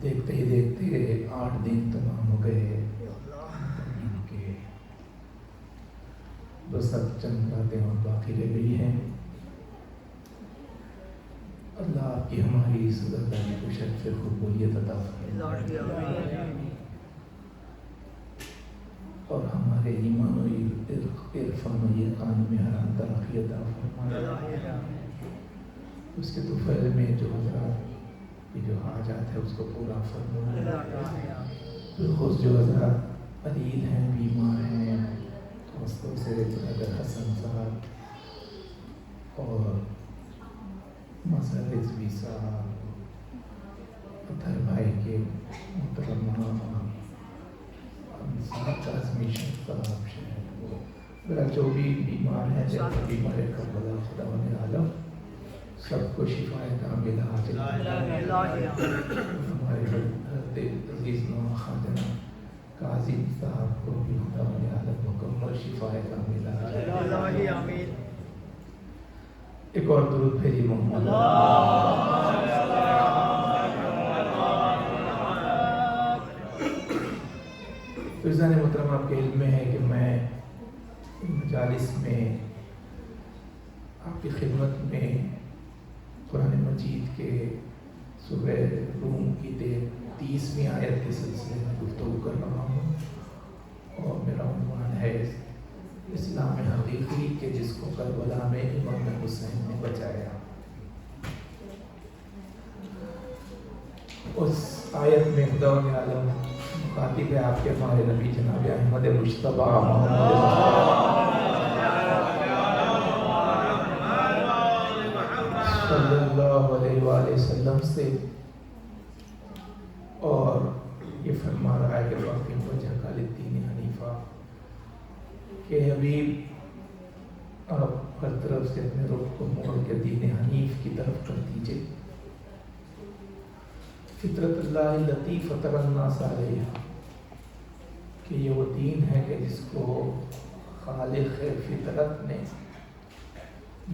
دیکھتے ہی دیکھتے 8 دن تمام ہو گئے ان کے، بس اب چند راتیں اور باقی رہ گئی ہیں۔ اللہ آپ کی ہماری اس گردانی کو شرف قبولیت عطا فرمائے اور ہمارے ایمان و عرفان و یقین میں حرام ترقی عطا فرمائے۔ اس کے طفیل میں جو حضرات کی جو حاجات ہے اس کو پورا فرمائے۔ بالخصوص جو حضرات علیل ہیں، بیمار ہیں، خاص سے برادر حسن صاحب اور مسئلہ رضوی صاحب، اتھر بھائی کے محترمہ ٹرانسمیشن صاحب شہر کو میرا جو بھی بیمار ہے، جیسے بیمار کربلا، خدا نے عالم سب کو شفا کاملہ عاجل ہمارے حضرت عزیز نواں خواجہ کاظم صاحب کو بھی خدا نے عالم مکمل شفا کاملہ عاجل۔ ایک اور درود بھیجی محمد فرزان محترم، آپ کے علم میں ہے کہ میں مجالس میں آپ کی خدمت میں قرآن مجید کے سورہ روم کی 30ویں آیت کے سلسلے میں گفتگو کر رہا ہوں، اور میرا عنوان ہے اسلام حقیقی کہ جس کو کربلا میں امام حسین نے بچایا۔ اس آیت میں خدا عالم مخاطب ہے آپ کے ہمارے نبی جناب احمد مجتبیٰ صلی اللہ علیہ وآلہ وسلم سے، اور یہ فرما رہا ہے کہ واقعی وجہ کا للدین حنیفہ، کہ حبیب آپ ہر طرف سے اپنے رخ کو موڑ کے دین حنیف کی طرف کر دیجئے۔ فطرت اللہ التی فطر الناس علیہا، کہ یہ وہ دین ہے کہ جس کو خالق فطرت نے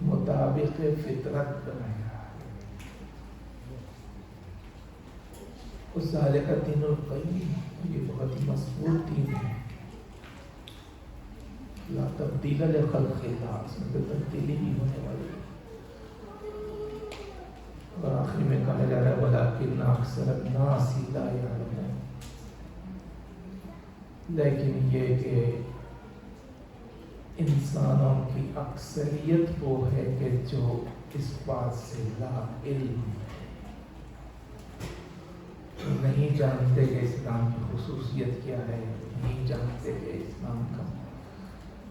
مطابق فطرت بنایا۔ اس ذالک دین القیم، یہ بہت ہی مضبوط دین ہے، لا تبدیل لخلق اللہ، اس میں تبدیلی بھی ہونے والی ہے۔ اور آخری میں کہا جا رہا ہے وَلَٰكِنَّ أَكْثَرَ النَّاسِ لَا يَعْلَمُونَ، لیکن یہ کہ انسانوں کی اکثریت وہ ہے کہ جو اس بات سے لا علم نہیں جانتے کہ اسلام کی خصوصیت کیا ہے، نہیں جانتے کہ اسلام کا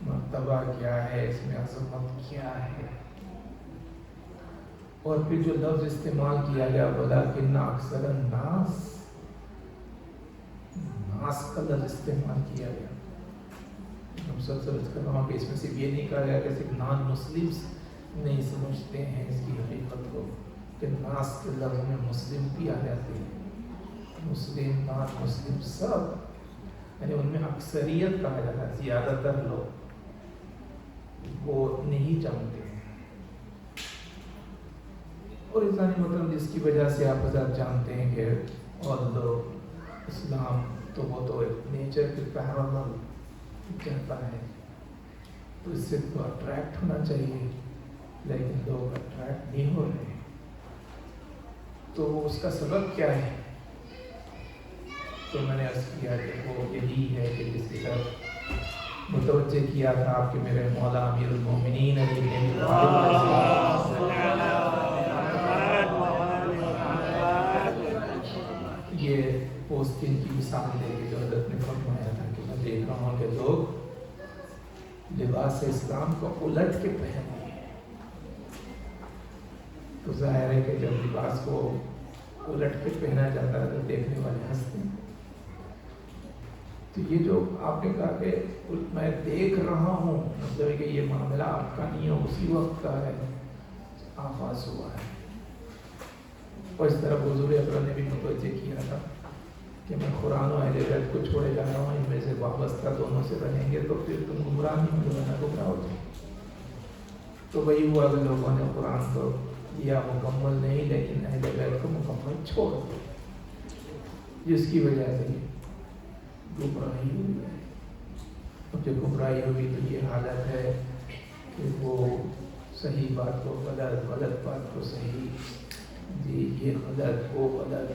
مرتبہ کیا ہے، اس میں عظمت کیا ہے۔ اور پھر جو لفظ استعمال کیا گیا وَلَٰكِنَّ أَكْثَرَ النَّاسِ، ناس کا لفظ استعمال کیا گیا۔ ہم سب سمجھ کر رہا ہوں کہ اس میں صرف یہ نہیں کہا گیا کہ صرف نان مسلمز نہیں سمجھتے ہیں اس کی حقیقت کو، کہ ناس کے لفظ میں مسلم بھی آ جاتے ہیں، مسلم نان مسلم سب، یعنی ان میں اکثریت کہا جاتا ہے، زیادہ تر لوگ وہ نہیں جانتے ہیں۔ اور انسانی مطلب جس کی وجہ سے آپ حضرات جانتے ہیں کہ اور لوگ اسلام تو وہ تو ایک نیچر کے پیرالل کہتا ہے، تو اس سے تو اٹریکٹ ہونا چاہیے، لیکن لوگ اٹریکٹ نہیں ہو رہے، تو اس کا سبب کیا ہے؟ تو میں نے عرض کیا کہ وہ یہی ہے کہ جس کی طرف متوجہ کیا تھا آپ کے میرے مولا امیر المومنین علی بن ابی طالب، یہ پوسٹنگ کی مثال دے کے جو حضرت نے فرمایا تھا کہ میں دیکھ رہا ہوں کہ لوگ لباس اسلام کو الٹ کے پہن رہے ہیں، تو ظاہر ہے کہ جب لباس کو الٹ کے پہنا جاتا ہے تو دیکھنے والے ہنستے ہیں۔ تو یہ جو آپ نے کہا کہ میں دیکھ رہا ہوں، مطلب ہے کہ یہ معاملہ آپ کا نہیں ہے، اسی وقت کا ہے، آغاز ہوا ہے۔ اور اس طرح حضور اکرم نے بھی متوجہ کیا تھا کہ میں قرآن و اہل بیت کو چھوڑے جا رہا ہوں، ان میں سے وابستہ دونوں سے رہیں گے تو پھر تم گمراہ نہیں ہو، میں گمراہ ہو جائیں۔ تو وہی ہوا کہ لوگوں نے قرآن کو دیا مکمل نہیں، لیکن اہل بیت کو مکمل چھوڑ دیا۔ جس کی وجہ سے گمراہی ہوئی ہے. اب جب گمراہی ہوگی تو یہ حالت ہے کہ وہ صحیح بات کو غلط، غلط بات کو صحیح، جی یہ غلط وہ غلط.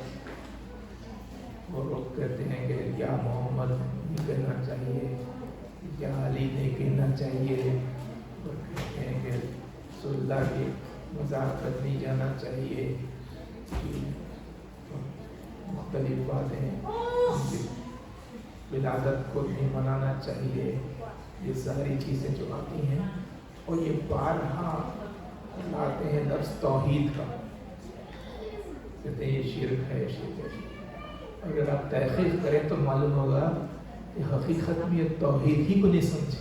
وہ لوگ کہتے ہیں کہ یا محمد نہیں کہنا چاہیے، یا علی نہیں کہنا چاہیے، اور کہتے ہیں کہ رسول اللہ کی مزاق پر نہیں جانا چاہیے، مختلف باتیں، ولادت کو نہیں منانا چاہیے. یہ ساری چیزیں جو آتی ہیں اور یہ بارہا لاتے ہیں لفظ توحید کا، کہتے ہیں یہ شرک ہے، شرک ہے. اگر آپ تحقیق کریں تو معلوم ہوگا کہ حقیقت میں یہ توحید ہی کو نہیں سمجھے.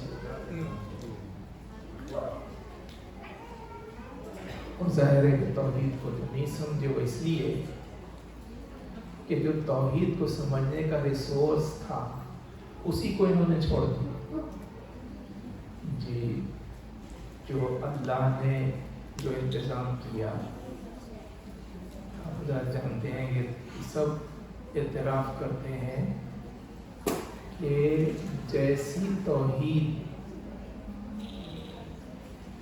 اور ظاہر ہے کہ توحید کو جو نہیں سمجھے وہ اس لیے کہ جو توحید کو سمجھنے کا ریسورس تھا اسی کو انہوں نے چھوڑ دیا. جی جو اللہ نے جو انتظام کیا، آپ جانتے ہیں کہ سب اعتراف کرتے ہیں کہ جیسی توحید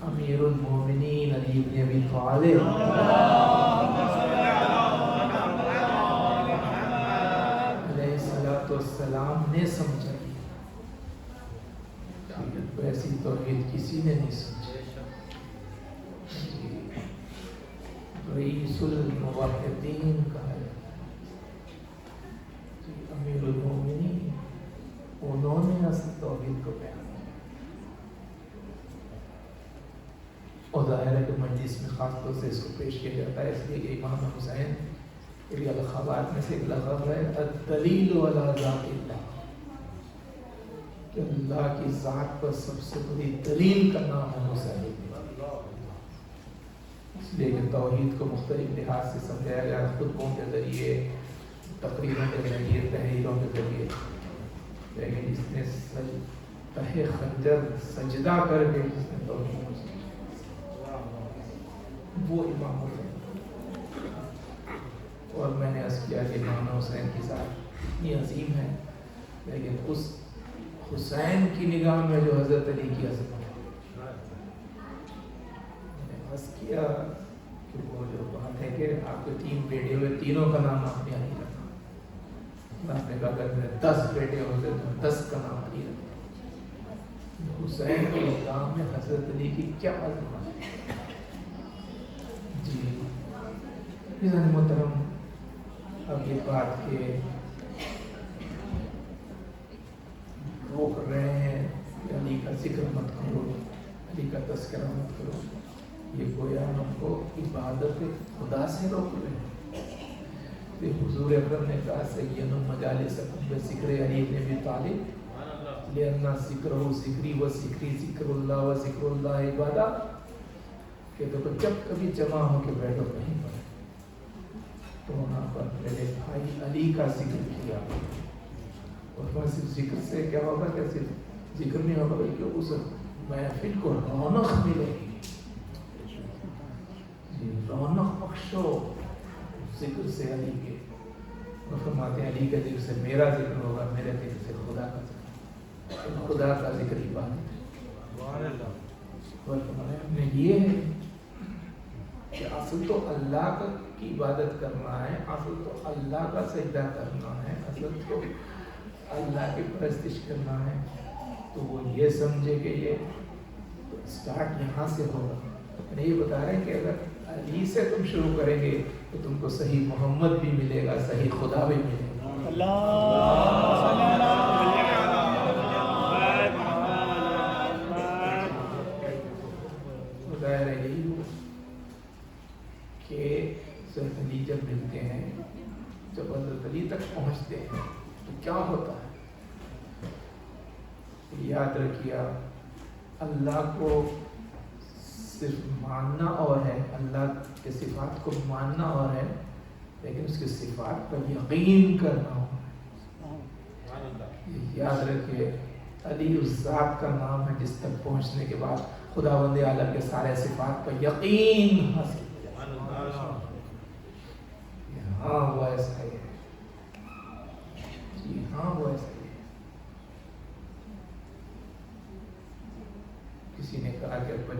امیر المومنین علی بن ابی طالب علیہ الصلوۃ والسلام نے سمجھا، ویسی توحید کسی نے نہیں سمجھی. رئیس الموحدین کا ہے امیر المومنین، انہوں نے اصل توحید کو بیان کیا. اور ظاہر ہے کہ مجلس میں خاص طور سے اس کو پیش کیا جاتا ہے، اس لیے کہ امام حسین کے الخبات میں سے ایک لقب ہے الدلیل علی ذات اللہ، کہ اللہ کی ذات پر سب سے بڑی دلیل کا نام ہے حسین. اس لیے کہ توحید کو مختلف لحاظ سے سمجھایا گیا، خطبوں کے ذریعے، تقریروں کے ذریعے، تحریروں کے ذریعے. لیکن اس نے تہہ خنجر سجدہ کر کے جس نے توحید کو سمجھا وہ امام حسین. اور میں نے عرض کیا کہ امام حسین کی ذات اتنی عظیم ہے، لیکن اس حسین کی نگاہ میں جو حضرت علی کی عظمت ہے، میں نے عرض کیا کہ وہ جو بات ہے کہ آپ کے 3 بیٹے ہوئے، تینوں کا نام آپ نے علی رکھا. آپ نے کہا اگر میرے 10 بیٹے ہوتے تو 10 کا نام علی رکھا. حسین کی نگاہ میں حضرت علی کی کیا عظمت ہے. جی عزیزان محترم، اب یہ بات کہ روک رہے ہیں کہ علی کا ذکر مت کرو، علی کا تذکرہ مت کرو، یہ گویا ہم کو عبادت خدا سے روک رہے ہیں. حضور اکرم نے کہا سید مجالسکم بذکر علی بن ابی طالب لأن ذکرہ ذکری و ذکری ذکر اللہ و ذکر اللہ عبادہ، کہ دیکھو جب کبھی جمع ہو کے بیٹھو کہیں پر تو وہاں پر میرے بھائی علی کا ذکر کیا، اور صرف ذکر سے کیا ہوگا کہ صرف ذکر نہیں ہوگا بلکہ اس محفل کو رونق ملے گی. رونق بخشو ذکر سے علی کے. وہ فرماتے ہیں علی کے ذکر سے میرا ذکر ہوگا، میرے ذکر سے خدا کا ذکر، خدا کا ذکر عبادت ہے. اور فرمایا یہ ہے کہ اصل تو اللہ کی عبادت کرنا ہے، اصل تو اللہ کا سجدہ کرنا ہے، اصل تو اللہ کی پرستش کرنا ہے. تو وہ یہ سمجھے کہ یہ سٹارٹ یہاں سے ہوگا. میں یہ بتا رہے ہیں کہ اگر علی سے تم شروع کریں گے تو تم کو صحیح محمد بھی ملے گا، صحیح خدا بھی ملے گا. ظاہر ہے یہی ہو کہ حضرت علی جب ملتے ہیں، جب حضرت علی تک پہنچتے ہیں تو کیا ہوتا ہے. یاد رکھیے اللہ کو صرف ماننا اور ہے، اللہ کے صفات کو ماننا اور ہے، لیکن اس کے صفات پر یقین کرنا ہو. یاد رکھیے علی اس ذات کا نام ہے جس تک پہنچنے کے بعد خداوند عالم کے سارے صفات پر یقین حاصل ہو جاتا ہے. ہاں وہ ایسا ہی ہے.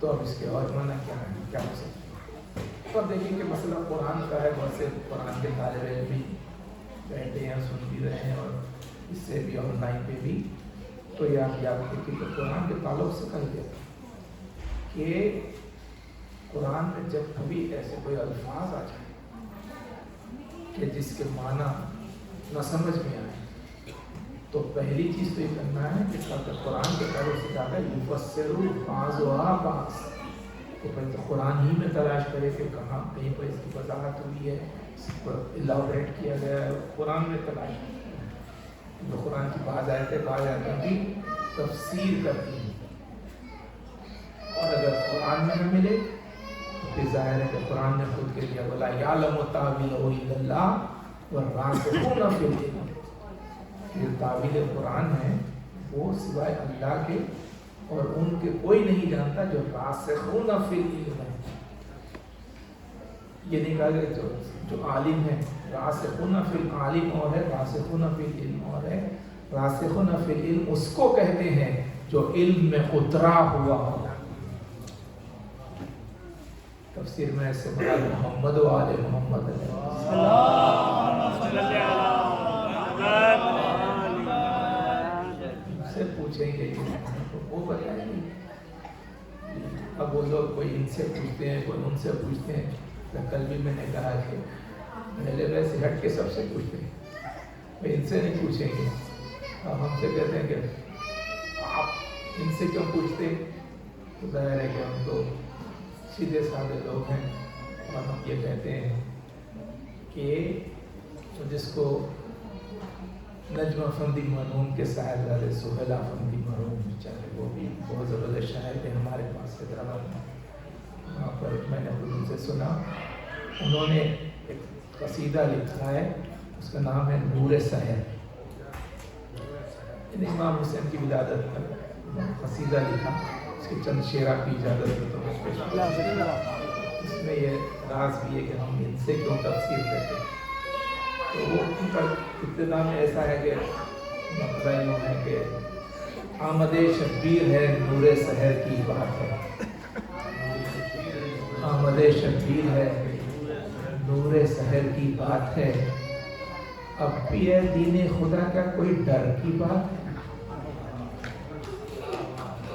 تو اب اس کے اور معنی کیا ہے، کیا ہو سکتا ہے؟ تو اب دیکھیں کہ مسئلہ قرآن کا ہے، بہت سے قرآن کے طالب علم بھی بیٹھے ہیں، سن بھی رہے ہیں، اور اس سے بھی آن لائن پہ بھی، تو یاد دیکھیں کہ قرآن کے تعلق سے کہہ دیا کہ قرآن میں جب کبھی ایسے کوئی الفاظ آ جائے کہ جس کے معنی نہ سمجھ میں آئے، تو پہلی چیز تو یہ کرنا ہے کہ قرآن کے تعلق سے کہا ہے یفسروا بعضها بعض، کہ پہلے تو قرآن ہی میں تلاش کرے کہ کہاں کہیں پر اس کی وضاحت ہوئی ہے، اس پر الیبوریٹ کیا گیا ہے، قرآن میں تلاش کرے، جو قرآن کی بعض آیتیں کی تفسیر کرتی ہیں، اور اگر قرآن میں نہ ملے تو پھر ظاہر ہے کہ قرآن نے خود کے لیا بولا یعلم تاویلہ الا اللہ والراسخون فی العلم، یہ تعویل قرآن ہے وہ سوائے اللہ کے اور ان کے کوئی نہیں جانتا جو راسخون فی العلم ہے۔ یہ نہیں کہا کہ جو عالم ہے، راسخون فی العالم اور ہے، راسخون فی العلم اور ہے۔ راسخون فی العلم اس کو کہتے ہیں جو علم میں اترا ہوا ہو۔ تفسیر میں ایسے مراد محمد و آل محمد سے پوچھیں گے وہ بتائیں گے۔ اب وہ لوگ کوئی ان سے پوچھتے ہیں، کوئی ان سے پوچھتے ہیں، کل بھی میں نے کہا کہ پہلے ویسے ہٹ کے سب سے پوچھتے ہیں، وہ ان سے نہیں پوچھیں گے۔ اب ہم سے کہتے ہیں کہ آپ ان سے کیوں پوچھتے؟ تو ظاہر ہے کہ ہم تو سیدھے سادے لوگ ہیں، اور ہم یہ کہتے ہیں کہ جس کو نجم افندی مرحوم کے صاحبزادے سہیل افندی مرحوم بیچارے، وہ بھی بہت زبردست شاعر تھے، ہمارے پاس سے وہاں پر میں نے ان سے سنا، انہوں نے ایک قصیدہ لکھا ہے، اس کا نام ہے نور سحر، امام حسین کی ولادت پر قصیدہ لکھا، اس کے چند شعرا کی اجازت ہے تو اس میں یہ راز بھی ہے کہ ہم ان سے کیوں تفسیر کرتے ہیں۔ تو وہ ان کا ابتدا میں ایسا ہے کہ مقصد یوں ہے کہ آمد شبیر ہے نور سحر کی بات ہے، آمد شبیر ہے نور سحر کی بات ہے، اب بھی ہے دین خدا کا کوئی ڈر کی بات ہے،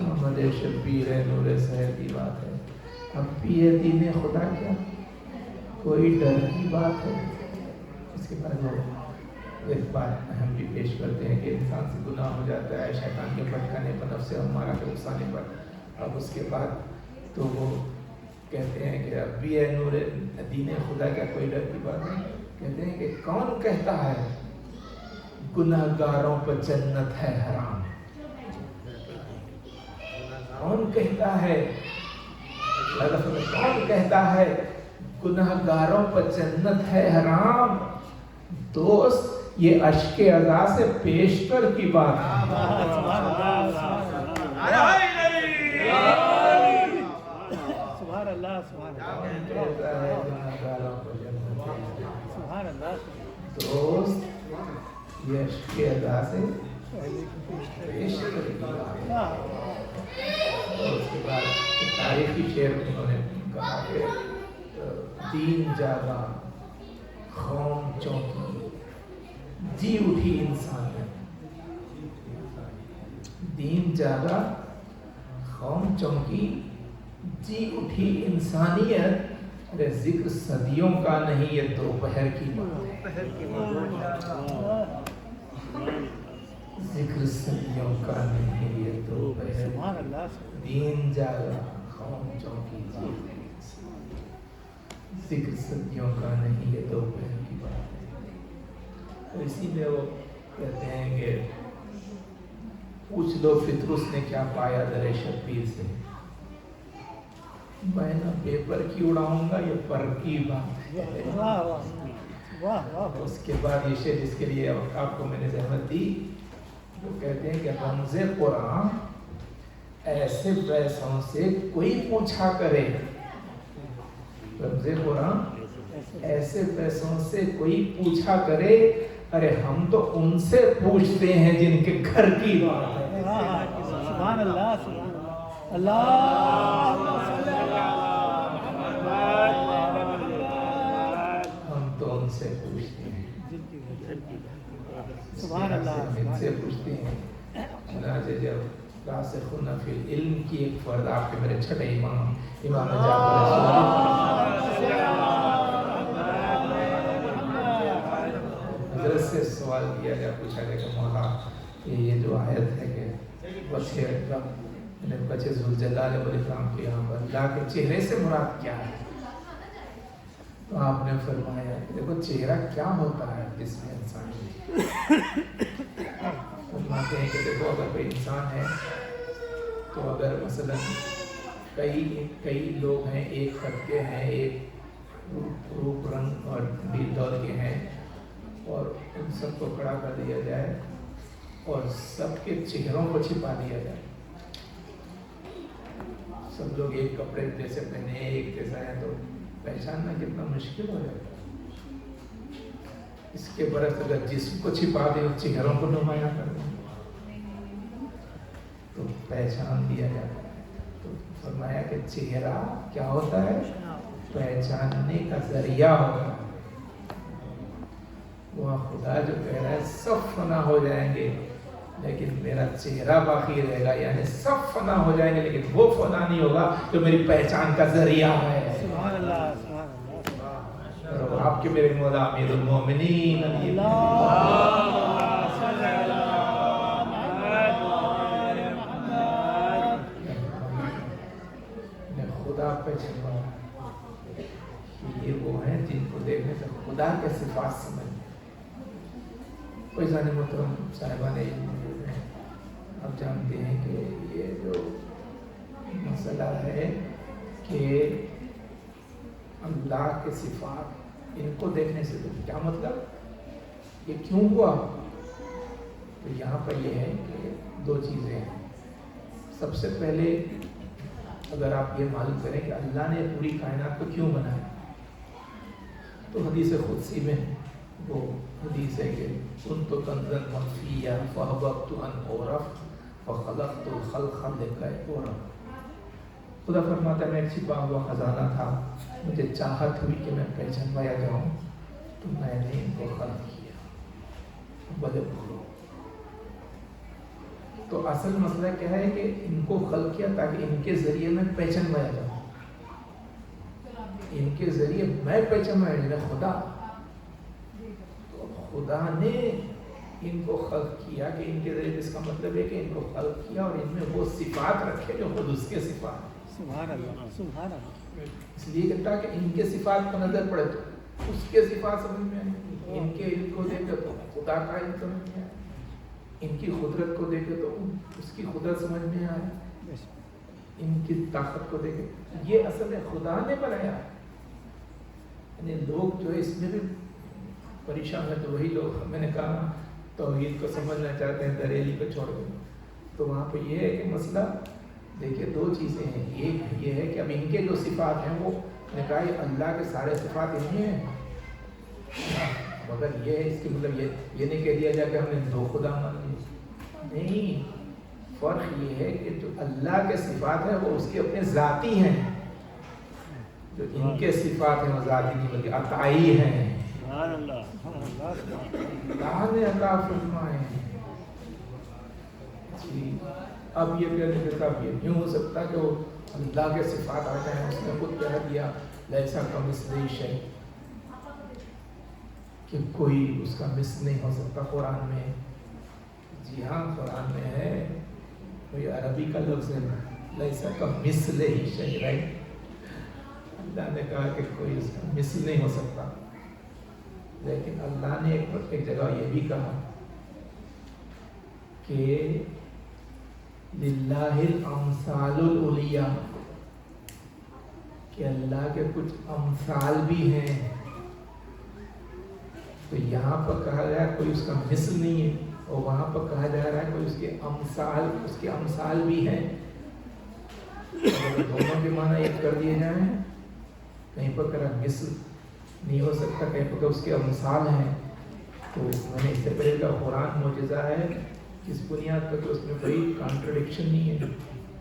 آمد شبیر ہے نور سحر کی بات ہے، اب بھی ہے دین خدا کا کوئی ڈر کی بات ہے۔ اس کے بعد وہ ایک بات ہم بھی پیش کرتے ہیں کہ انسان سے گناہ ہو جاتا ہے شیطان کے بھٹکانے پر، نفس امارہ کے اکسانے پر، اب اس کے بعد تو وہ کہتے ہیں کہ اب بھی ہے نور دین خدا کا کوئی ڈر کی بات نہیں، کہتے ہیں کہ کون کہتا ہے گناہ گاروں پر جنت ہے حرام، کون کہتا ہے کون کہتا ہے گناہ گاروں پر جنت ہے حرام، دوست یہ اشک اذا سے پیشتر کی بات ہے۔ دوست یہ اشک اذا سے پیشتر کی بات ہے۔ اور اس کے بعد تاریخی شعر انہوں نے کہا کہ دین جاگا قوم چونکی جی اٹھی انسانیت، دین جاگا قوم چونکی جی اٹھی انسانیت، ارے ذکر صدیوں کا نہیں یہ دوپہر کی بات ہے، ذکر صدیوں کا نہیں یہ دوپہر، دین جاگا قوم چونکی جی اٹھی، ذکر صدیوں کا نہیں یہ دوپہر کی بات ہے۔ تو اسی لیے وہ کہتے ہیں کہ پوچھ لو فطرس نے کیا پایا در شبیر سے، میں نہ پیپر کی اڑاؤں گا یہ پر کی بات ہے۔ اس کے بعد یہ شعر جس کے لیے آپ کو میں نے زحمت دی، وہ کہتے ہیں کہ رمز قرآن ایسے ویسوں سے کوئی پوچھا کرے، رمز قرآن ایسے پیسوں سے کوئی پوچھا کرے، ارے ہم تو ان سے پوچھتے ہیں جن کے گھر کی بات ہے۔ سبحان اللہ سبحان اللہ۔ ہم تو ان سے پوچھتے ہیں، ان سے پوچھتے ہیں۔ چنانچہ جب راسخون فی العلم کی ایک فرد آپ کے میرے چھٹے امام جعفر حضرت سے سوال کیا گیا، پوچھا گیا کہ مولا یہ جو آیت ہے کہ بچے ذوالجلال والاکرام کے یہاں پر اللہ کے چہرے سے مراد کیا ہے؟ تو آپ نے فرمایا کہ دیکھو چہرہ کیا ہوتا ہے جس میں انسان فرماتے ہیں کہ دیکھو اگر کوئی انسان ہے تو اگر مثلا کئی لوگ ہیں، ایک قد کے ہیں، ایک روپ رنگ اور دل دور کے ہیں، اور ان سب کو کھڑا کر دیا جائے اور سب کے چہروں کو چھپا دیا جائے، سب لوگ ایک کپڑے جیسے پہنے ایک جیسا ہے، تو پہچاننا کتنا مشکل ہو جاتا ہے۔ اس کے برعکس اگر جسم کو چھپا دیں اور چہروں کو نمایاں کر دیں تو پہچان دیا جاتا ہے۔ تو فرمایا کہ چہرہ کیا ہوتا ہے؟ پہچاننے کا ذریعہ ہوتا ہے۔ وہ خدا جو کہہ رہا ہے سب فنا ہو جائیں گے لیکن میرا چہرہ باقی رہے گا، یعنی سب فنا ہو جائیں گے لیکن وہ فنا نہیں ہوگا جو میری پہچان کا ذریعہ ہے۔ سبحان اللہ، اور آپ کے میرے مولا امیر المومنین خدا پہچاننا، یہ وہ ہیں جن کو دیکھنے سے خدا کے صفات سمجھ۔ کوئی جانے محترم صاحبان موجود ہیں، آپ جانتے ہیں کہ یہ جو مسئلہ ہے کہ اللہ کے صفات ان کو دیکھنے سے تو کیا مطلب، یہ کیوں ہوا؟ تو یہاں پر یہ ہے کہ دو چیزیں ہیں۔ سب سے پہلے اگر آپ یہ معلوم کریں کہ اللہ نے پوری کائنات کو کیوں بنایا، تو حدیث قدسی میں وہ حدیث ہے کہ كنت كنزا مخفيا فأحببت أن أعرف فخلقت الخلق لكي أعرف۔ خدا فرماتا ہے میں ایک چھپا ہوا خزانہ تھا، مجھے چاہت ہوئی کہ میں پہچانوایا جاؤں تو میں نے ان کو خلق کیا، بلے بھولو۔ تو اصل مسئلہ کیا ہے کہ ان کو خلق کیا تاکہ ان کے ذریعے میں پہچانوایا جاؤں، ان کے ذریعے میں پہچانوایا جاؤں خدا۔ خدا نے ان کو خلق کیا کہ ان کے ذریعے، اس کا مطلب ہے کہ ان کو خلق کیا اور ان میں وہ صفات رکھے جو خود اس کے صفات۔ سبحان اللہ، سبحان اللہ۔ اس لیے کہتا کہ ان کے صفات پر نظر پڑے تو اس کے صفات سمجھ میں آئے، ان کے علم کو دیکھے تو خدا کا علم سمجھ میں آئے، ان کی قدرت کو دیکھے تو اس کی قدرت سمجھ میں آئے، ان کی طاقت کو دیکھے۔ یہ اصل ہے خدا نے بنایا، یعنی لوگ جو ہے اس میں بھی پریشان ہے، تو وہی لوگ میں نے کہا توحید کو سمجھنا چاہتے ہیں بریلی کو چھوڑ دیں، تو وہاں پہ یہ ہے کہ مسئلہ دیکھیے دو چیزیں ہیں۔ ایک یہ ہے کہ اب ان کے جو صفات ہیں وہ نے کہا یہ اللہ کے سارے صفات ان میں ہیں، مگر یہ ہے اس کے مطلب یہ نہیں کہہ دیا جائے کہ ہم نے دو خدا مان لیے، نہیں، فرق یہ ہے کہ جو اللہ کے صفات ہیں وہ اس کے اپنے ذاتی ہیں، جو ان کے صفات ہیں وہ ذاتی نہیں بلکہ عطائی ہیں، اللہ نے عطا فرمائے ہیں۔ جی اب یہ کہنے کے ساتھ یہ نہیں ہو سکتا کہ وہ اللہ کے صفات آ جائیں، اس نے خود کہہ دیا لیسا کمثلہ شیء، کہ کوئی اس کا مثل نہیں ہو سکتا قرآن میں۔ جی ہاں قرآن میں ہے، کوئی عربی کا لفظ ہے لیسا کمثلہ شیء، رائٹ؟ اللہ نے کہا کہ کوئی اس کا مثل نہیں ہو سکتا، لیکن اللہ نے ایک جگہ یہ بھی کہا کہ للہ الامثال العلیٰ، کہ اللہ کے کچھ امثال بھی ہیں، تو یہاں پر کہا گیا کوئی اس کا مثل نہیں ہے، اور وہاں پر کہا جا رہا ہے کوئی اس کے امثال بھی ہیں۔ دونوں کے معنی ایک کر دیے جائیں، کہیں پر کرا مثل نہیں ہو سکتا، کہیں پر اس کے امثال ہیں، تو میں نے اس سے پہلے کا قرآن معجزہ ہے اس بنیاد پر کہ اس میں کوئی کانٹرڈکشن نہیں ہے،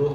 2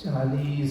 40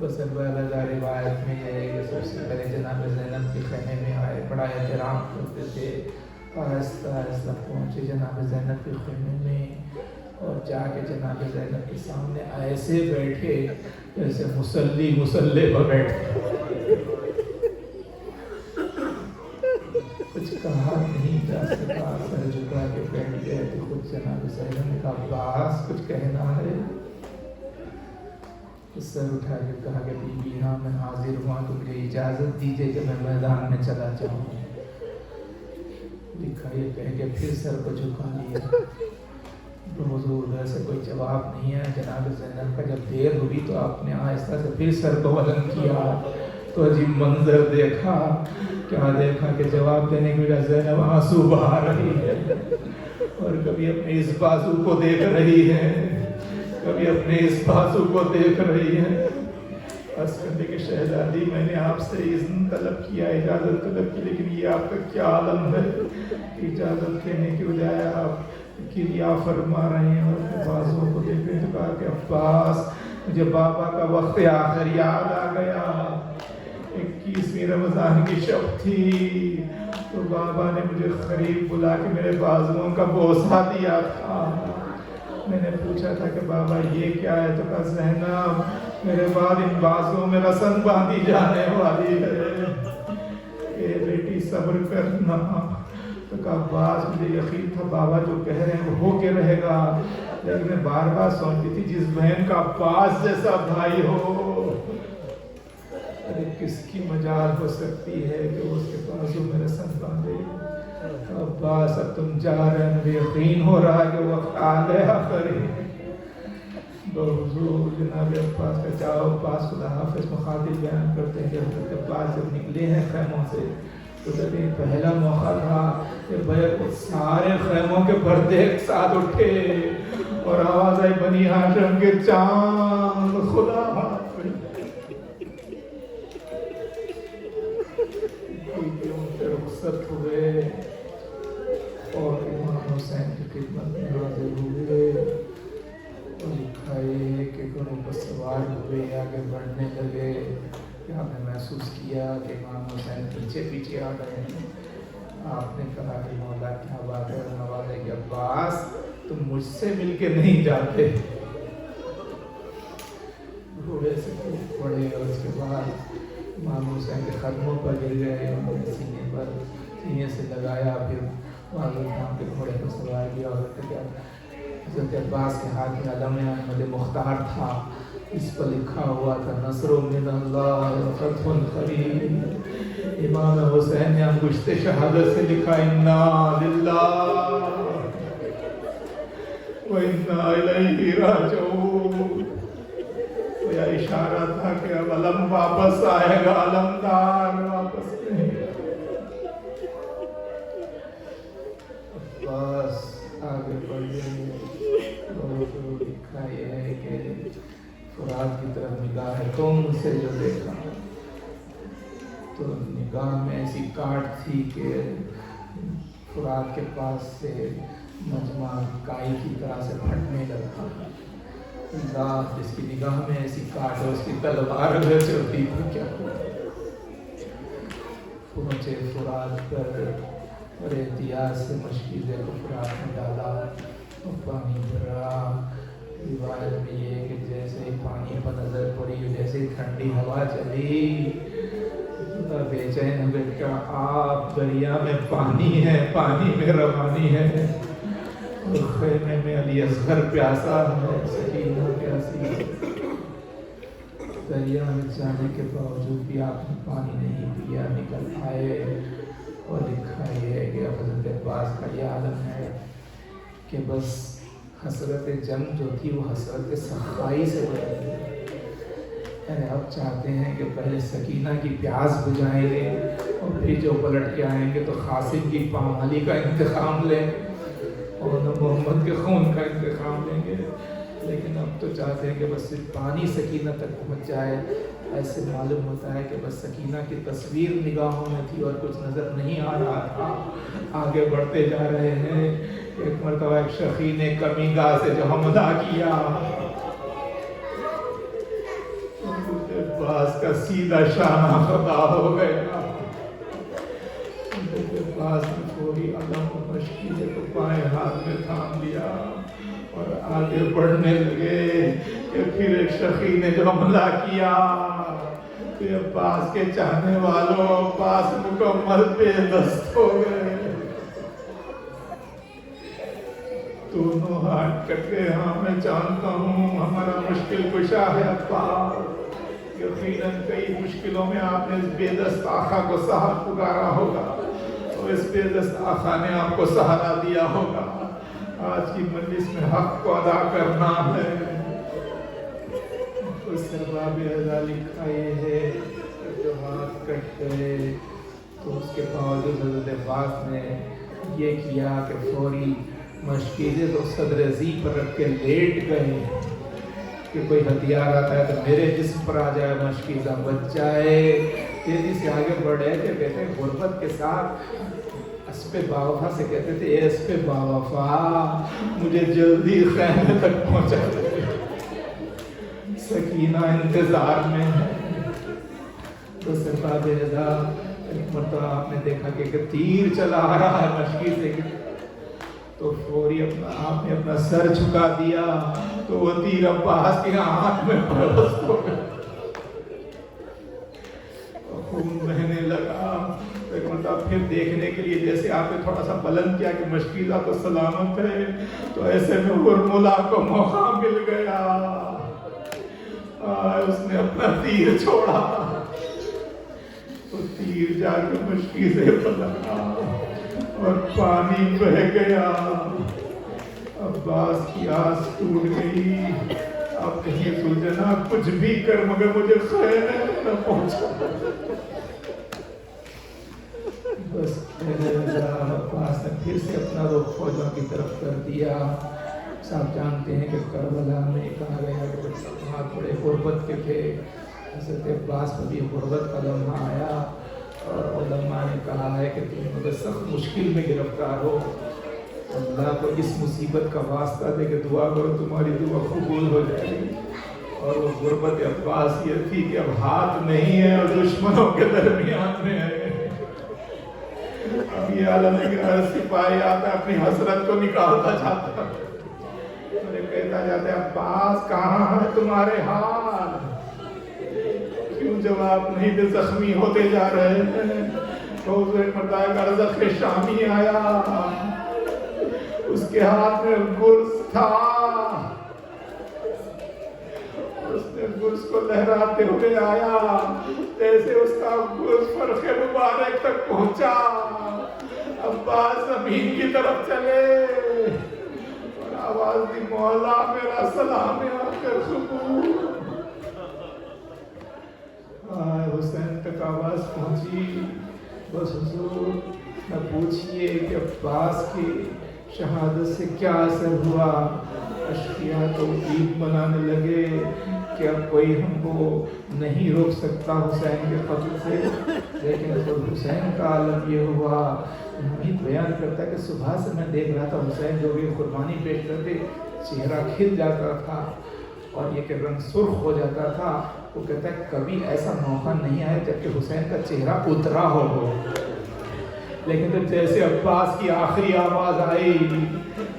بس والا روایت میں یہ ہے کہ سب سے پہلے جناب زینب کے خیمے میں آئے، بڑا احترام کرتے تھے، آہستہ آہستہ پہنچے جناب زینب کے خیمے میں اور جا کے جناب زینب کے سامنے ایسے بیٹھے جیسے مصلی مصلے پر بیٹھے، کچھ کہا نہیں جا سکا، سر جھکا کے بیٹھ گئے تو خود جناب زینب نے کہا عباس کچھ کہنا ہے؟ سر اٹھا کے کہا کہ بی بی ہاں میں حاضر ہوا، تو مجھے اجازت دیجیے کہ میں میدان میں چلا جاؤں۔ لکھا یہ کہہ کے پھر سر کو جھکا لیا، حضور ادھر سے کوئی جواب نہیں ہے۔ جناب زینب کا جب دیر ہوئی تو آپ نے آہستہ سے پھر سر کو بلند کیا تو عجیب منظر دیکھا، کیا دیکھا کہ جواب دینے کی وجہ زینب آنسو بہا رہی ہے، اور کبھی اپنے اس بازو کو دیکھ رہی ہے، کبھی اپنے اس بازو کو دیکھ رہی ہے۔ عرض کرنے کے شہزادی میں نے آپ سے اذن طلب کیا، اجازت طلب کی، لیکن یہ آپ کا کیا عالم ہے، اجازت دینے کی بجائے آپ کیا فرما رہے ہیں اور اپنے بازو کو دیکھ رہے ہیں۔ تو کہا کہ عباس مجھے بابا کا وقت آخر یاد آ گیا، 21ویں رمضان کی شب تھی تو بابا نے مجھے قریب بلا کے میرے بازوؤں کا بوسہ دیا تھا۔ میں نے پوچھا تھا کہ بابا یہ کیا ہے؟ تو کہا زینب میرے بعد ان بازوؤں میں رسن باندھی جانے والی ہے، اے بیٹی صبر کرنا۔ تو کہا عباس مجھے یقین تھا بابا جو کہہ رہے ہیں وہ ہو کے رہے گا، لیکن میں بار بار سوچتی تھی جس بہن کا عباس جیسا بھائی ہو، ارے کس کی مجال ہو سکتی ہے کہ اس کے بازو میں رسن باندھے۔ عباس اب تم جا رہے ہیں، مجھے یقین ہو رہا ہے کہ وقت آ گیا قریب۔ حضور جناب عباس کا جاؤ، عباس خدا حافظ مخاطب بیان کرتے ہیں کہ حضرت عباس جب نکلے ہیں خیموں سے تو کہتے ہیں پہلا موقع تھا کہ بیک سارے خیموں کے پردے ایک ساتھ اٹھے اور آواز آئی بنی ہاشم کے چاند خدا حافظ۔ رخصت ہوئے اور امام حسین کی خدمت میں حاضر ہوئے اور لکھا ہے کہ گھوڑے پر سوار ہوئے، آگے بڑھنے لگے، آپ نے محسوس کیا کہ امام حسین پیچھے پیچھے آ گئے ہیں۔ آپ نے کہا کہ مولا کیا بات ہے؟ نوازے کہ عباس تم مجھ سے مل کے نہیں جاتے۔ گھوڑے سے پڑے اور اس کے بعد امام حسین کے قدموں پر گر گئے، انہوں نے سینے سے لگایا، پھر معذرت تھام کے گھوڑے پر سوار کیا۔ حضرت عباس کے ہاتھ میں علم احمد مختار تھا، اس پر لکھا ہوا تھا نصر من اللہ فتح قریب۔ امام حسین نے انگشت شہادت سے لکھا انا للہ و انا الیہ راجعون۔ یہ اشارہ تھا کہ اب علم واپس آئے گا، علمدار واپس نہیں۔ عباس آگے بڑھے اور لکھا یہ ہے کہ فرات کی طرف نگاہ تم سے جو دیکھا تو نگاہ میں ایسی کاٹ تھی کہ فرات کے پاس سے مجمع کائی کی طرح سے پھٹنے لگا۔ اللہ جس کی نگاہ میں ایسی کاٹ ہے اس کی تلوار میں چلتی تھی کیا ہوا۔ پہنچے فرات پر اور احتیاط سے مشکیزیں کو فرات میں ڈالا اور پانی بھرا۔ روایت میں یہ ہے کہ جیسے ہی پانی پر نظر پڑی، جیسے ہی ٹھنڈی ہوا چلی، بے چین بیٹا آپ دریا میں پانی ہے، پانی میں روانی ہے، اور خیمے میں علی اصغر پیاسا ہے، سکینہ پیاسی ہے۔ دریا میں جانے کے باوجود بھی آپ نے پانی نہیں پیا، نکل آئے اور لکھا یہ ہے کہ حضرت عباس کا یہ عالم ہے کہ بس حسرت جنگ جو تھی وہ حسرت سخائی سے بدل گئی۔ یعنی اب چاہتے ہیں کہ پہلے سکینہ کی پیاس بجھائیں گے اور پھر جو پلٹ کے آئیں گے تو قاسم کی پامالی کا انتقام لیں اور محمد کے خون کا انتقام لیں گے، لیکن اب تو چاہتے ہیں کہ بس صرف پانی سکینہ تک پہنچ جائے۔ ایسے معلوم ہوتا ہے کہ بس سکینہ کی تصویر نگاہوں میں تھی اور کچھ نظر نہیں آ رہا تھا۔ آگے بڑھتے جا رہے ہیں، ایک مرتبہ ایک شخی نے کمی گاہ سے جو حملہ کیا عباس کا سیدھا شانہ خطا ہو گیا. عباس نے فوری علم و مشکیزے کو بائیں ہاتھ میں تھام لیا اور آگے بڑھنے لگے کہ پھر ایک شقی نے جو حملہ کیا کہ عباس کے چاہنے والوں عباس مکمل بے دست ہو گئے. دونوں ہاتھ کٹ گئے. ہاں میں جانتا ہوں ہمارا مشکل کشا ہے عباس. یقیناً کئی مشکلوں میں آپ نے اس بے دست آقا کو سہارا پکارا ہوگا اور اس بے دست آقا نے آپ کو سہارا دیا ہوگا. آج کی مجلس میں حق کو ادا کرنا ہے. اس سرباب اعضا لکھا یہ ہے جو ہاتھ کٹ گئے تو اس کے باوجود حضرت عباس نے یہ کیا کہ فوری مشکیزے تو صدر زی پر رکھ کے لیٹ گئے کہ کوئی ہتھیار آتا ہے تو میرے جسم پر آ جائے, مشکیزہ بچ جائے. تیزی سے آگے بڑھے کہ کہتے ہیں غربت کے ساتھ اسپِ باوفا سے کہتے تھے اے اسپِ باوفا مجھے جلدی خیمے تک پہنچا دے. سکینہ انتظار میں ہے. تو سرباب اعضا ایک مرتبہ آپ نے دیکھا کہ تیر چلا آ رہا ہے مشکیزے کے تو فوری آپ نے اپنا سر جھکا دیا تو وہ تیر عباس کے ہاتھ میں پرست ہو گیا, خون بہنے لگا. ایک مرتبہ پھر دیکھنے کے لیے جیسے آپ نے تھوڑا سا بلند کیا کہ مشکیزہ تو سلامت ہے تو ایسے میں ہرملا کو موقع مل گیا. اس نے اپنا تیر چھوڑا تو تیر جا کے مشکیزے پر لگا اور پانی بہ گیا. عباس کی آس ٹوٹ گئی. اب کہیں سلجھنا کچھ بھی کر مگر مجھے خیر نہ پہنچا. بس عباس نے پھر سے اپنا رخ فوجوں کی طرف کر دیا. آپ جانتے ہیں کہ کربلا میں کہا گیا کہ وہاں تھوڑے غربت کے تھے. حضرت عباس پر بھی غربت کا لمحہ آیا اور علماء نے کہا ہے کہ تم مجھے سخت مشکل میں گرفتار ہو. اللہ کو اس مصیبت کا واسطہ دے کہ دعا کرو تمہاری دعا قبول ہو جائے گی. اور وہ غربت عباس یہ تھی کہ اب ہاتھ نہیں ہے اور دشمنوں کے درمیان میں ہے. اب یہ عالم ہے کہ ہر سپاہی آتا اپنی حسرت کو نکالتا جاتا اور کہتا جاتا ہے عباس کہاں ہے تمہارے ہاتھ, کیوں جواب نہیں دے, زخمی ہوتے جا رہے ہیں. تو ایک مرتبہ رزق شامی آیا, اس کے ہاتھ میں گرز تھا, اس نے گرز کو لہراتے ہوئے آیا جیسے اس کا گرز فرخ مبارک تک پہنچا. عباس زمین کی طرف چلے اور آواز دی مولا میرا سلام آ کر قبول. حسین تک آواز پہنچی. بس حضور نہ پوچھئے کہ عباس کی شہادت سے کیا اثر ہوا. اشقیاء تو عید منانے لگے کہ اب کوئی ہم کو نہیں روک سکتا حسین کے قتل سے. لیکن خود حسین کا عالم یہ ہوا, حمید بیان کرتا ہے کہ صبح سے میں دیکھ رہا تھا حسین جو بھی قربانی پیش کرتے چہرہ کھل جاتا تھا اور یہ کہ رنگ سرخ ہو جاتا تھا. وہ کہتا ہے کبھی ایسا موقع نہیں آیا جبکہ حسین کا چہرہ اترا ہو. لیکن تو جیسے عباس کی آخری آواز آئی,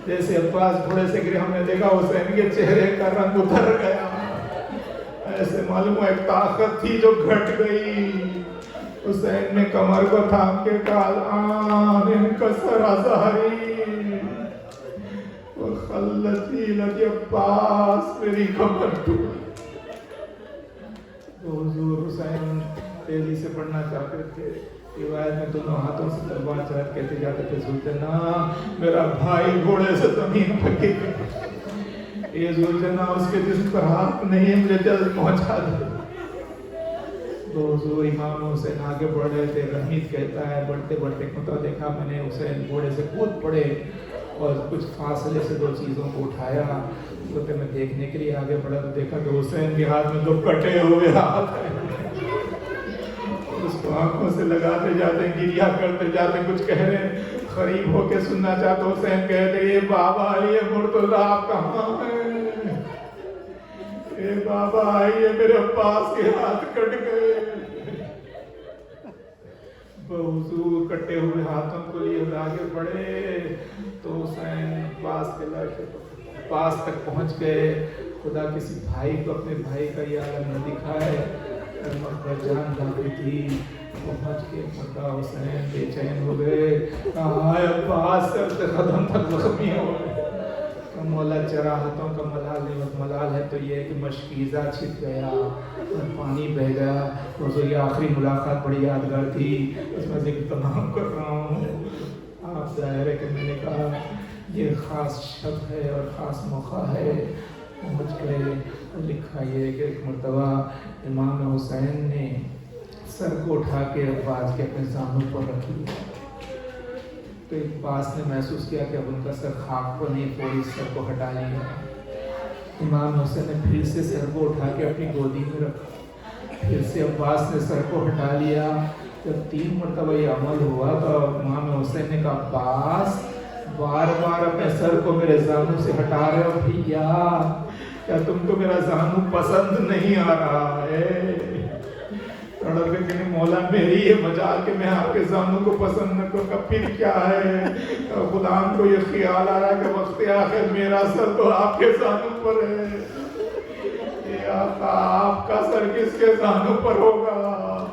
جیسے عباس گھوڑے سے گرے, ہم نے دیکھا حسین کے چہرے کا رنگ اتر گیا. ایسے معلوم ایک طاقت تھی جو گھٹ گئی. حسین نے کمر کو تھام کے کہا الآن انکسر ظہری وخلتی لگی عباس میری کمر ٹوٹی. تو حضور حسین تیزی سے پڑھنا چاہتے تھے. روایت میں دونوں ہاتھوں سے تلوار چلاتے کہتے جاتے تھے ذوالجناح میرا بھائی گھوڑے سے زمین پر گر گیا, یہ ذوالجناح اس کے جسم پر ہاتھ نہیں ہے, مجھے جلد پہنچا دے. تو حضور امام حسین آگے بڑھ رہے تھے. رحمید کہتا ہے بڑھتے بڑھتے کتا دیکھا میں نے حسین گھوڑے سے کود پڑے اور کچھ فاصلے سے دو چیزوں کو اٹھایا. کہتے میں دیکھنے کے لیے آگے بڑھا تو دیکھا کہ حسین کے ہاتھ میں دو کٹے ہوئے ہاتھ ہیں. اس کو آنکھوں سے لگاتے جاتے گریا کرتے جاتے, کچھ کہہ رہے قریب ہو کے سننا چاہتے. حسین کہتے یہ بابا یہ مرتضیٰ کہاں ہے, اے بابا آئیے میرے عباس کے ہاتھ کٹ گئے. بحضور کٹے ہوئے ہاتھوں کو لیے آگے بڑھے تو حسین عباس کے لاشے پاس تک پہنچ گئے. خدا کسی بھائی کو اپنے بھائی کا یہ عالم نہ دکھائے. مقبر جان باقی تھی. پہنچ کے مردہ حسین بے چین ہو گئے. کہا ہے عباس سر سے قدم تک زخمی ہو گئے. مولا چراہتوں کا ملال ہے تو یہ ہے کہ مشکیزہ چھپ گیا اور پانی بہہ گیا. تو یہ آخری ملاقات بڑی یادگار تھی, اس میں ذکر تمام کر رہا ہوں. آپ ظاہر ہے کہ میں نے کہا یہ خاص شب ہے اور خاص موقع ہے. پہنچ گئے اور لکھا یہ کہ ایک مرتبہ امام حسین نے سر کو اٹھا کے عباس کے اپنے زانوں پر رکھ لیا. تو عباس نے محسوس کیا کہ اب ان کا سر خاک پر نہیں, فوری سر کو ہٹا لیا. امام حسین نے پھر سے سر کو اٹھا کے اپنی گودی میں رکھا. پھر سے عباس نے سر کو ہٹا لیا. جب 3 مرتبہ یہ عمل ہوا تو امام حسین نے کہا عباس بار بار اپنے سر کو میرے زانوں سے ہٹا رہے ہو بھیا, کیا تم کو میرا زانو پسند نہیں آ رہا ہے؟ تڑپ کے کہنے مولا میری یہ مجال کہ میں آپ کے زانوں کو پسند نہ کروں, پھر کیا ہے؟ غلام کو یہ خیال آ رہا ہے کہ وقت آخر میرا سر تو آپ کے زانوں پر ہے. یہ آقا آپ کا سر کس کے زانوں پر ہوگا؟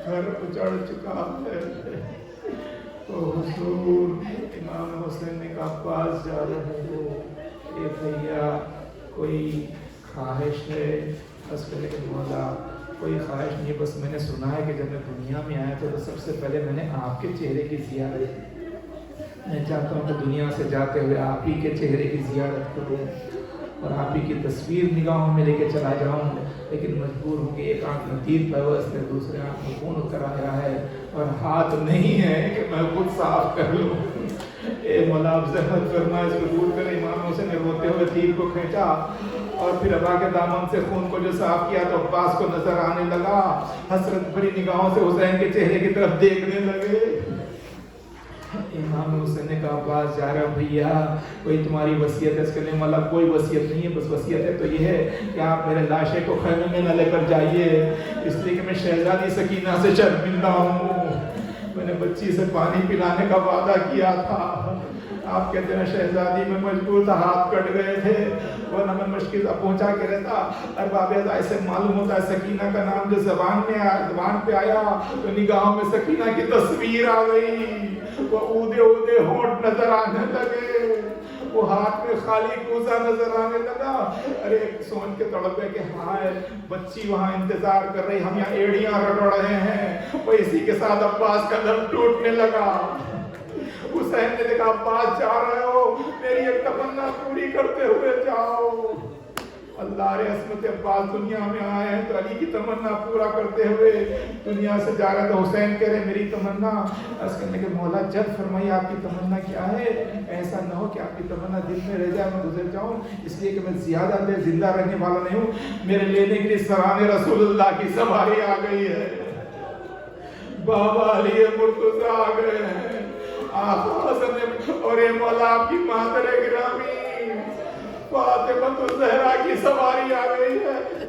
گھر اجڑ چکا ہے. تو حضور امام حسین نے کہا پاس جا رہے ہو, اے بھیا کوئی خواہش ہے؟ بس کہنے کہ مولا کوئی خواہش نہیں, بس میں نے سنا ہے کہ جب میں دنیا میں آیا تو سب سے پہلے میں نے آپ کے چہرے کی زیارت کی. میں چاہتا ہوں کہ دنیا سے جاتے ہوئے آپ ہی کے چہرے کی زیارت کروں اور آپ ہی کی تصویر نگاہوں میں لے کے چلا جاؤں. لیکن مجبور ہوں کہ ایک آنکھ میں تیر پیوست ہے, دوسرے آنکھ میں خون اتر آیا ہے اور ہاتھ نہیں ہے کہ میں خود صاف کر لوں. اے مولا اب زحمت فرما اس کو دور کر. امام حسین نے روتے ہوئے تیر کو کھینچا اور پھر ابا کے دامن سے خون کو جو صاف کیا تو عباس کو نظر آنے لگا. حسرت بھری نگاہوں سے حسین کے چہرے کی طرف دیکھنے لگے. امام حسین نے کہا عباس جا رہا بھیا کوئی تمہاری وصیت ہے؟ اس کے لیے مولا کوئی وصیت نہیں ہے, بس وصیت ہے تو یہ ہے کہ آپ میرے لاشے کو خیمے میں نہ لے کر جائیے, اس لیے کہ میں شہزادی سکینہ سے شرمندہ ہوں. میں نے بچی سے پانی پلانے کا وعدہ کیا تھا. آپ کہتے ہیں شہزادی میں مجبور تھا, ہاتھ کٹ گئے تھے, ورنہ میں مشکل پہنچا کے رہتا. ارباب ایسے معلوم ہوتا ہے سکینہ کا نام جو زبان پہ آیا تو نگاہوں میں سکینہ کی تصویر آ گئی. وہ اودے اودے ہونٹ نظر آنے لگے, وہ ہاتھ میں خالی کوزہ نظر آنے لگا. ارے سوچ کے تڑپ گئے کہ ہائے بچی وہاں انتظار کر رہی, ہم یہاں ایڑیاں رگڑ رہے ہیں. وہ اسی کے ساتھ عباس کا دم ٹوٹنے لگا. حسین نے کہا عباس جا رہے ہو, میری ایک تمنا پوری کرتے ہوئے جاؤ. اللہ رے عصمت عباس دنیا میں آئے ہیں تو علی کی تمنا پورا کرتے ہوئے دنیا سے جا رہے. تو حسین کہہ رہے میری تمنا, عرض کرنے کے مولا جب فرمائیے آپ کی تمنا کیا ہے؟ ایسا نہ ہو کہ آپ کی تمنا دل میں رہ جائے, میں گزر جاؤں, اس لیے کہ میں زیادہ دیر زندہ رہنے والا نہیں ہوں. میرے لینے کے لیے سرانے رسول اللہ کی سواری آ گئی ہے. بابا علی مرتضیٰ آ گئے ہیں, آقا حسن اور اے مولا آپ کی مادر گرامی فاطمہ الزہرا کی سواری آ گئی ہے.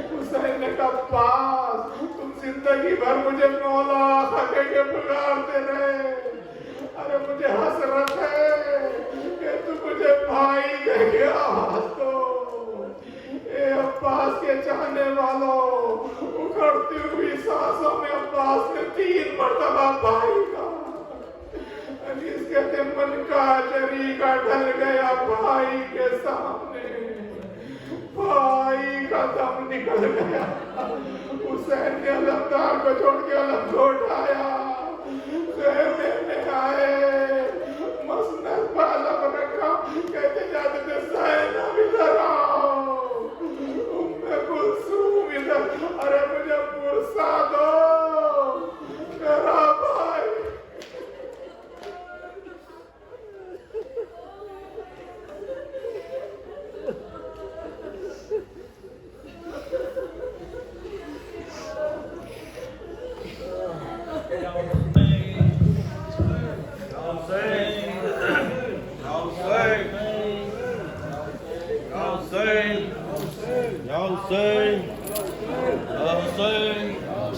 حسین نے کہا پاس تم زندگی بھر مجھے مولا آقا کہہ کے پکارتے رہے. ارے مجھے حسرت ہے کہ تم مجھے بھائی کہہ کے آواز دو. اے عباس کے چاہنے والوں, اکھڑتی ہوئی سانسوں میں عباس نے 3 مرتبہ بھائی کا اس کہتے من کا جری کا ڈل گیا بھائی کے سامنے, بھائی کا دم نکل گیا. حسین نے علمدار کو چھوڑ کے علم کو اٹھایا, خیمے میں آئے, مسند پہ علم رکھا, کہتے جاتے تھے زینب ادھر آؤ, کلثوم ادھر, ارے مجھے پرسا دو میرا بھائی. Hussein. Ya Hussein! Ya Hussein!